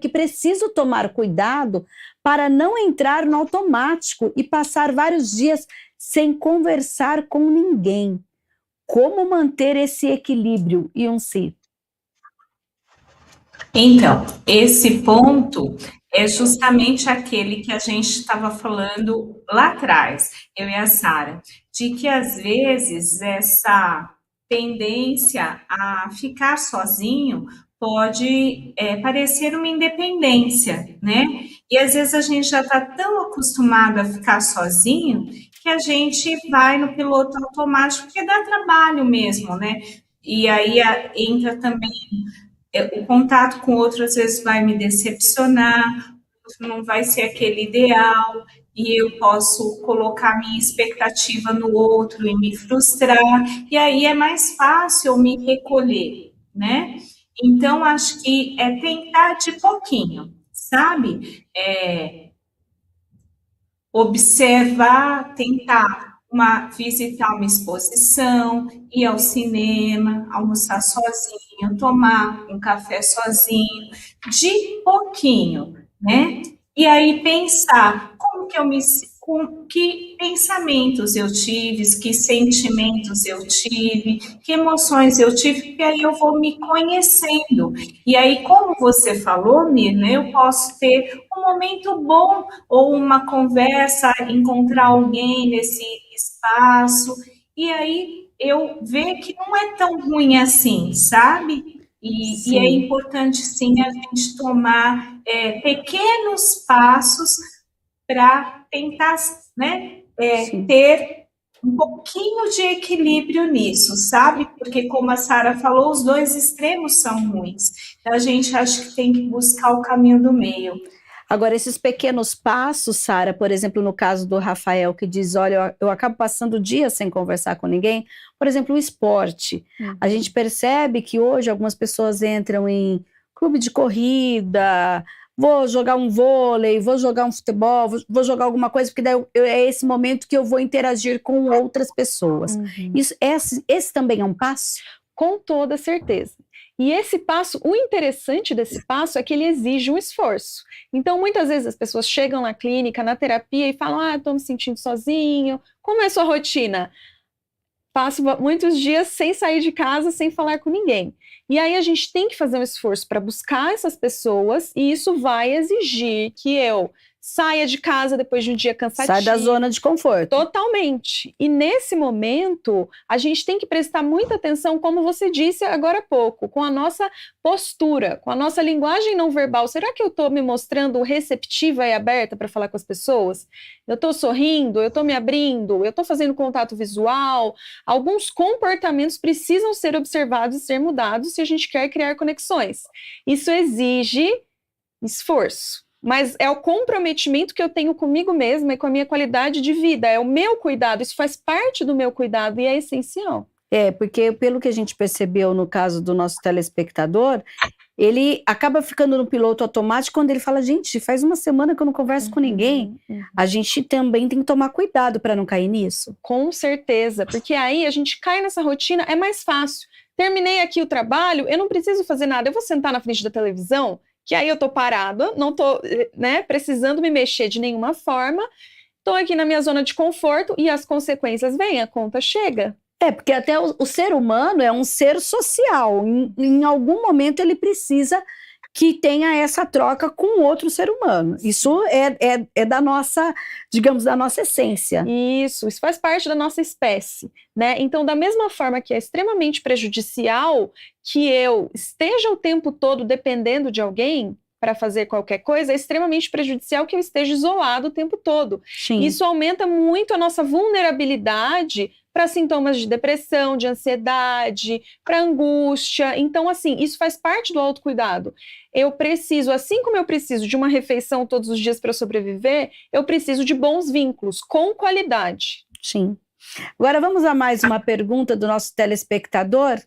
A: preciso tomar cuidado para não entrar no automático e passar vários dias sem conversar com ninguém. Como manter esse equilíbrio, Yunsi?
C: Então, esse ponto é justamente aquele que a gente estava falando lá atrás, eu e a Sara, de que às vezes essa tendência a ficar sozinho pode parecer uma independência, né? E às vezes a gente já está tão acostumado a ficar sozinho que a gente vai no piloto automático, porque dá trabalho mesmo, né? E aí entra também o contato com outro, às vezes vai me decepcionar, não vai ser aquele ideal, e eu posso colocar minha expectativa no outro e me frustrar, e aí é mais fácil eu me recolher, né? Então, acho que é tentar de pouquinho, sabe? Observar, tentar visitar uma exposição, ir ao cinema, almoçar sozinho, tomar um café sozinho, de pouquinho, né? E aí pensar como que com que pensamentos eu tive, que sentimentos eu tive, que emoções eu tive, porque aí eu vou me conhecendo. E aí, como você falou, Mirna, eu posso ter um momento bom ou uma conversa, encontrar alguém nesse espaço, e aí eu ver que não é tão ruim assim, sabe? E é importante, sim, a gente tomar pequenos passos para tentar, né, ter um pouquinho de equilíbrio nisso, sabe? Porque, como a Sara falou, os dois extremos são ruins. Então, a gente acha que tem que buscar o caminho do meio.
A: Agora, esses pequenos passos, Sara, por exemplo, no caso do Rafael, que diz, olha, eu acabo passando dias sem conversar com ninguém, por exemplo, o esporte. A gente percebe que hoje algumas pessoas entram em clube de corrida, vou jogar um vôlei, vou jogar um futebol, vou jogar alguma coisa, porque daí é esse momento que eu vou interagir com outras pessoas. Esse também é um passo?
B: Com toda certeza. E esse passo, o interessante desse passo é que ele exige um esforço. Então, muitas vezes as pessoas chegam na clínica, na terapia e falam, estou me sentindo sozinho. Como é a sua rotina? Passo muitos dias sem sair de casa, sem falar com ninguém. E aí a gente tem que fazer um esforço para buscar essas pessoas, e isso vai exigir que eu saia de casa depois de um dia cansativo.
A: Sai da zona de conforto.
B: Totalmente. E nesse momento, a gente tem que prestar muita atenção, como você disse agora há pouco, com a nossa postura, com a nossa linguagem não verbal. Será que eu estou me mostrando receptiva e aberta para falar com as pessoas? Eu estou sorrindo? Eu estou me abrindo? Eu estou fazendo contato visual? Alguns comportamentos precisam ser observados e ser mudados se a gente quer criar conexões. Isso exige esforço. Mas é o comprometimento que eu tenho comigo mesma e com a minha qualidade de vida, é o meu cuidado, isso faz parte do meu cuidado e é essencial.
A: Porque pelo que a gente percebeu no caso do nosso telespectador, ele acaba ficando no piloto automático quando ele fala, gente, faz uma semana que eu não converso com ninguém. A gente também tem que tomar cuidado para não cair nisso.
B: Com certeza, porque aí a gente cai nessa rotina, é mais fácil. Terminei aqui o trabalho, eu não preciso fazer nada, eu vou sentar na frente da televisão, que aí eu tô parada, não tô, né, precisando me mexer de nenhuma forma, tô aqui na minha zona de conforto e as consequências vêm, a conta chega.
A: Porque até o ser humano é um ser social, em algum momento ele precisa que tenha essa troca com outro ser humano. Isso é da nossa, digamos, da nossa essência.
B: Isso faz parte da nossa espécie, né? Então, da mesma forma que é extremamente prejudicial que eu esteja o tempo todo dependendo de alguém para fazer qualquer coisa, é extremamente prejudicial que eu esteja isolado o tempo todo.
A: Sim.
B: Isso aumenta muito a nossa vulnerabilidade para sintomas de depressão, de ansiedade, para angústia. Então, assim, isso faz parte do autocuidado. Eu preciso, assim como eu preciso de uma refeição todos os dias para sobreviver, eu preciso de bons vínculos, com qualidade.
A: Sim. Agora vamos a mais uma pergunta do nosso telespectador.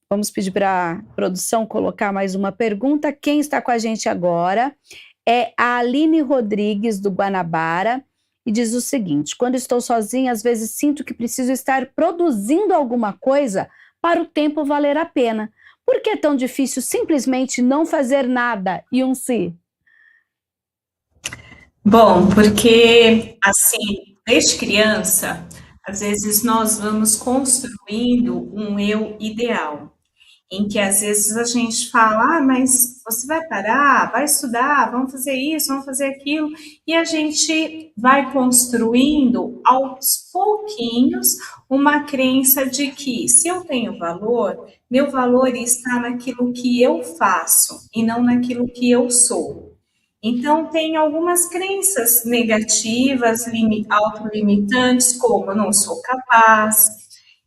A: Vamos pedir para a produção colocar mais uma pergunta. Quem está com a gente agora é a Aline Rodrigues, do Guanabara, e diz o seguinte: quando estou sozinha, às vezes sinto que preciso estar produzindo alguma coisa para o tempo valer a pena. Por que é tão difícil simplesmente não fazer nada e um si?
C: Bom, porque, assim, desde criança, às vezes nós vamos construindo um eu ideal, em que às vezes a gente fala, mas você vai parar, vai estudar, vamos fazer isso, vamos fazer aquilo, e a gente vai construindo aos pouquinhos uma crença de que se eu tenho valor, meu valor está naquilo que eu faço e não naquilo que eu sou. Então, tem algumas crenças negativas, autolimitantes, como eu não sou capaz,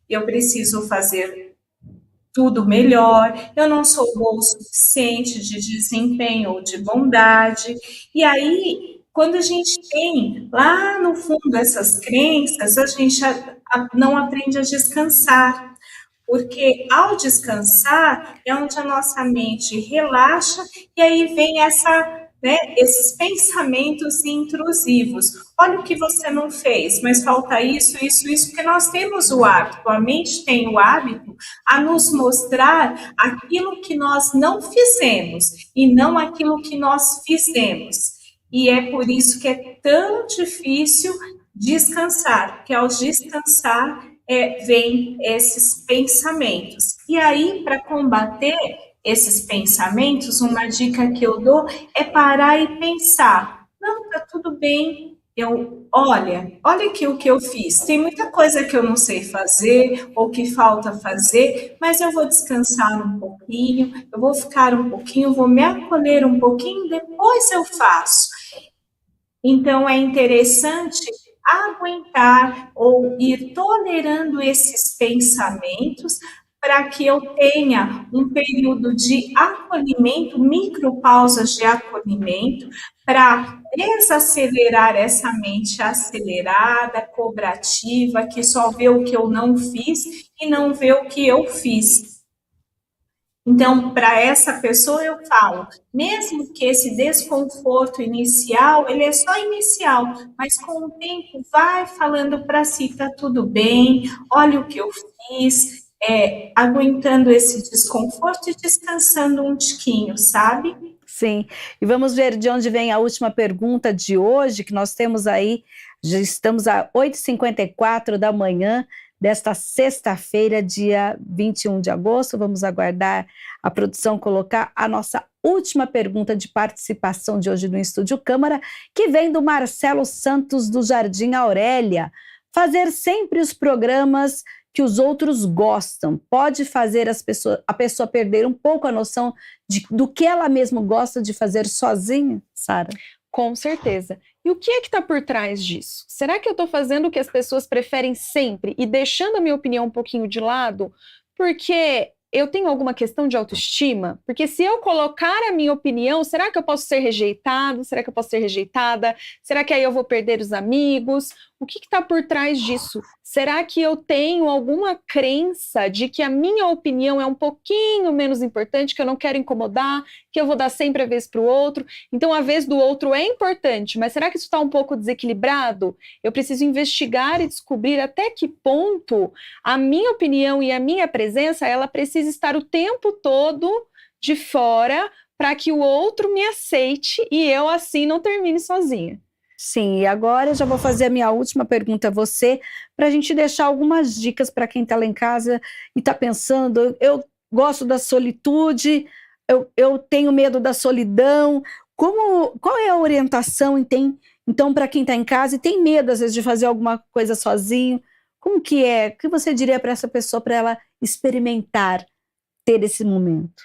C: eu preciso fazer tudo melhor, eu não sou bom o suficiente de desempenho ou de bondade. E aí, quando a gente tem lá no fundo essas crenças, a gente não aprende a descansar. Porque ao descansar é onde a nossa mente relaxa e aí vem esses pensamentos intrusivos. Olha o que você não fez, mas falta isso, porque nós temos o hábito, a mente tem o hábito a nos mostrar aquilo que nós não fizemos e não aquilo que nós fizemos. E é por isso que é tão difícil descansar, porque ao descansar vem esses pensamentos. E aí, para combater esses pensamentos, uma dica que eu dou é parar e pensar. Não, tá tudo bem. Olha aqui o que eu fiz. Tem muita coisa que eu não sei fazer ou que falta fazer, mas eu vou descansar um pouquinho, eu vou ficar um pouquinho, vou me acolher um pouquinho, depois eu faço. Então, é interessante aguentar ou ir tolerando esses pensamentos para que eu tenha um período de acolhimento, micropausas de acolhimento, para desacelerar essa mente acelerada, cobrativa, que só vê o que eu não fiz e não vê o que eu fiz. Então, para essa pessoa eu falo, mesmo que esse desconforto inicial, ele é só inicial, mas com o tempo vai falando para si, tá tudo bem, olha o que eu fiz, aguentando esse desconforto e descansando um tiquinho, sabe?
A: Sim, e vamos ver de onde vem a última pergunta de hoje, que nós temos aí, já estamos a 8h54 da manhã, desta sexta-feira, dia 21 de agosto. Vamos aguardar a produção colocar a nossa última pergunta de participação de hoje no Estúdio Câmara, que vem do Marcelo Santos, do Jardim Aurélia. Fazer sempre os programas que os outros gostam pode fazer a pessoa perder um pouco a noção do que ela mesma gosta de fazer sozinha, Sara?
B: Com certeza. E o que é que está por trás disso? Será que eu estou fazendo o que as pessoas preferem sempre e deixando a minha opinião um pouquinho de lado? Porque eu tenho alguma questão de autoestima? Porque se eu colocar a minha opinião, será que eu posso ser rejeitado? Será que eu posso ser rejeitada? Será que aí eu vou perder os amigos? O que está por trás disso? Será que eu tenho alguma crença de que a minha opinião é um pouquinho menos importante, que eu não quero incomodar, que eu vou dar sempre a vez para o outro? Então a vez do outro é importante, mas será que isso está um pouco desequilibrado? Eu preciso investigar e descobrir até que ponto a minha opinião e a minha presença, ela precisa estar o tempo todo de fora para que o outro me aceite e eu assim não termine sozinha.
A: Sim, e agora eu já vou fazer a minha última pergunta a você, para a gente deixar algumas dicas para quem está lá em casa e está pensando, eu gosto da solitude, eu tenho medo da solidão. Qual é a orientação, então, para quem está em casa e tem medo, às vezes, de fazer alguma coisa sozinho? Como que é? O que você diria para essa pessoa, para ela experimentar ter esse momento?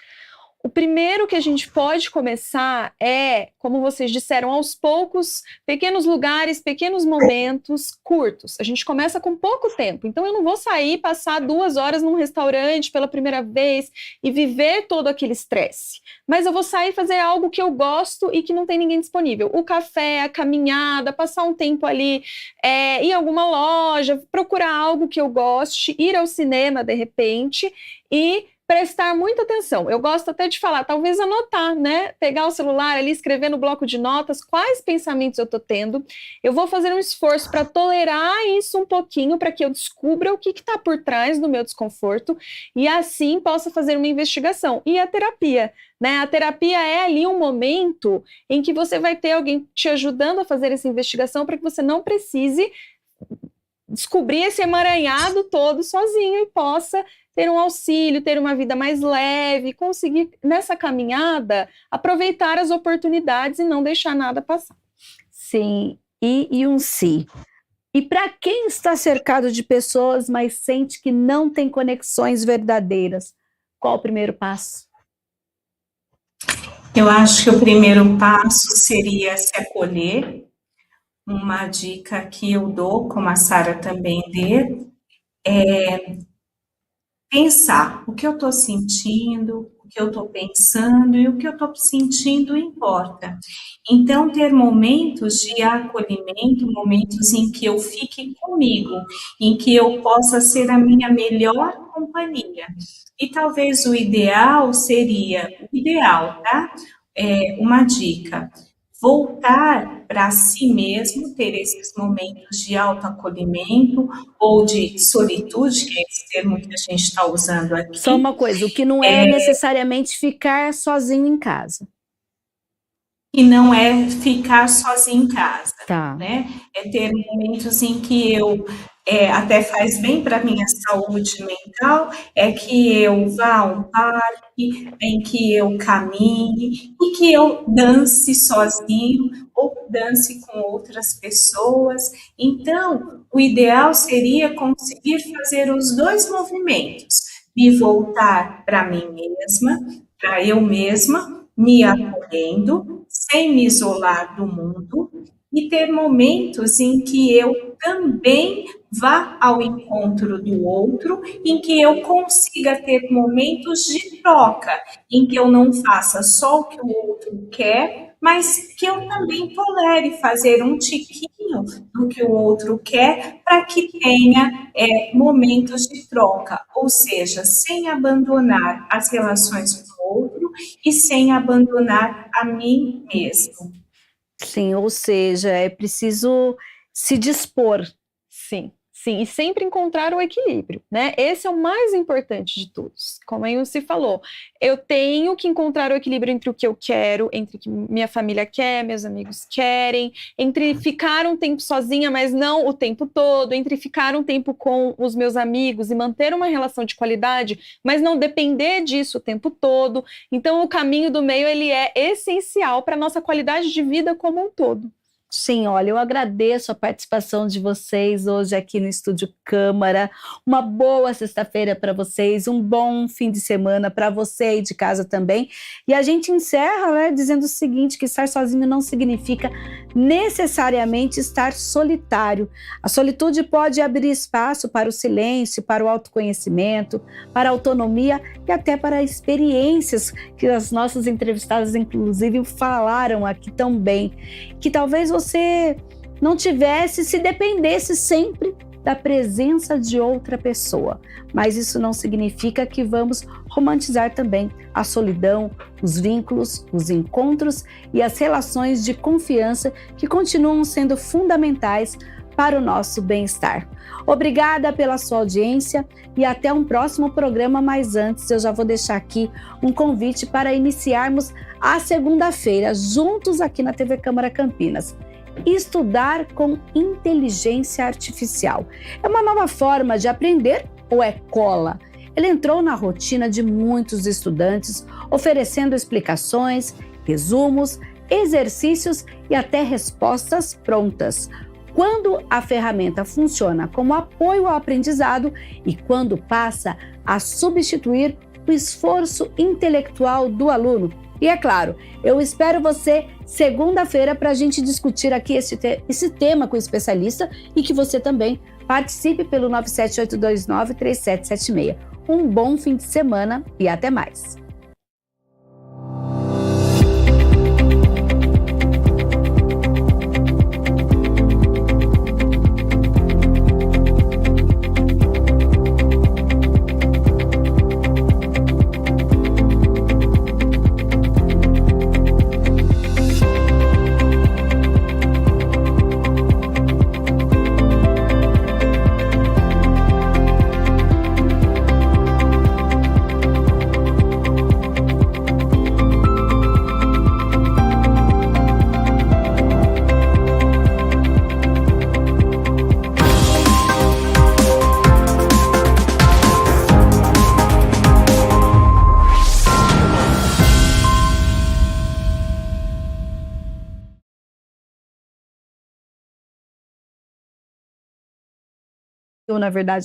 B: O primeiro que a gente pode começar é, como vocês disseram, aos poucos, pequenos lugares, pequenos momentos curtos. A gente começa com pouco tempo, então eu não vou sair, passar 2 horas num restaurante pela primeira vez e viver todo aquele estresse. Mas eu vou sair e fazer algo que eu gosto e que não tem ninguém disponível. O café, a caminhada, passar um tempo ali em alguma loja, procurar algo que eu goste, ir ao cinema de repente e prestar muita atenção. Eu gosto até de falar, talvez anotar, né? Pegar o celular ali, escrever no bloco de notas quais pensamentos eu estou tendo. Eu vou fazer um esforço para tolerar isso um pouquinho, para que eu descubra o que está por trás do meu desconforto e assim possa fazer uma investigação. E a terapia, né? A terapia é ali um momento em que você vai ter alguém te ajudando a fazer essa investigação para que você não precise descobrir esse emaranhado todo sozinho e possa ter um auxílio, ter uma vida mais leve, conseguir, nessa caminhada, aproveitar as oportunidades e não deixar nada passar.
A: Sim, e um sim. E para quem está cercado de pessoas, mas sente que não tem conexões verdadeiras, qual o primeiro passo?
C: Eu acho que o primeiro passo seria se acolher. Uma dica que eu dou, como a Sara também deu, é pensar o que eu estou sentindo, o que eu estou pensando e o que eu estou sentindo importa. Então, ter momentos de acolhimento, momentos em que eu fique comigo, em que eu possa ser a minha melhor companhia. E talvez o ideal seria, tá? Uma dica. Voltar para si mesmo, ter esses momentos de autoacolhimento ou de solitude, que é esse termo que a gente está usando aqui.
A: Só uma coisa, o que não é necessariamente ficar sozinho em casa.
C: E não é ficar sozinho em casa,
A: tá.
C: Né? É ter momentos em que eu até faz bem para a minha saúde mental, é que eu vá a um parque, em que eu caminhe e que eu dance sozinho ou dance com outras pessoas. Então, o ideal seria conseguir fazer os 2 movimentos, me voltar para mim mesma, para eu mesma, me acolhendo, sem me isolar do mundo, e ter momentos em que eu também vá ao encontro do outro, em que eu consiga ter momentos de troca, em que eu não faça só o que o outro quer, mas que eu também tolere fazer um tiquinho do que o outro quer, para que tenha momentos de troca, ou seja, sem abandonar as relações com o outro e sem abandonar a mim mesmo.
A: Sim, ou seja, é preciso se dispor.
B: Sim, sim, e sempre encontrar o equilíbrio, né? Esse é o mais importante de todos. Como a Ilse falou, eu tenho que encontrar o equilíbrio entre o que eu quero, entre o que minha família quer, meus amigos querem, entre ficar um tempo sozinha, mas não o tempo todo, entre ficar um tempo com os meus amigos e manter uma relação de qualidade, mas não depender disso o tempo todo. Então, o caminho do meio, ele é essencial para a nossa qualidade de vida como um todo.
A: Sim, olha, eu agradeço a participação de vocês hoje aqui no Estúdio Câmara. Uma boa sexta-feira para vocês, um bom fim de semana para você aí de casa também. E a gente encerra, né, dizendo o seguinte, que estar sozinho não significa necessariamente estar solitário. A solitude pode abrir espaço para o silêncio, para o autoconhecimento, para a autonomia e até para experiências que as nossas entrevistadas, inclusive, falaram aqui tão bem. Que talvez você não tivesse, se dependesse sempre da presença de outra pessoa. Mas isso não significa que vamos romantizar também a solidão, os vínculos, os encontros e as relações de confiança que continuam sendo fundamentais para o nosso bem-estar. Obrigada pela sua audiência e até um próximo programa, mas antes eu já vou deixar aqui um convite para iniciarmos a segunda-feira, juntos aqui na TV Câmara Campinas. Estudar com inteligência artificial. É uma nova forma de aprender ou é cola? Ele entrou na rotina de muitos estudantes, oferecendo explicações, resumos, exercícios e até respostas prontas. Quando a ferramenta funciona como apoio ao aprendizado e quando passa a substituir o esforço intelectual do aluno. E é claro, eu espero você segunda-feira para a gente discutir aqui esse tema com o especialista e que você também participe pelo 978293776. Um bom fim de semana e até mais! Na verdade,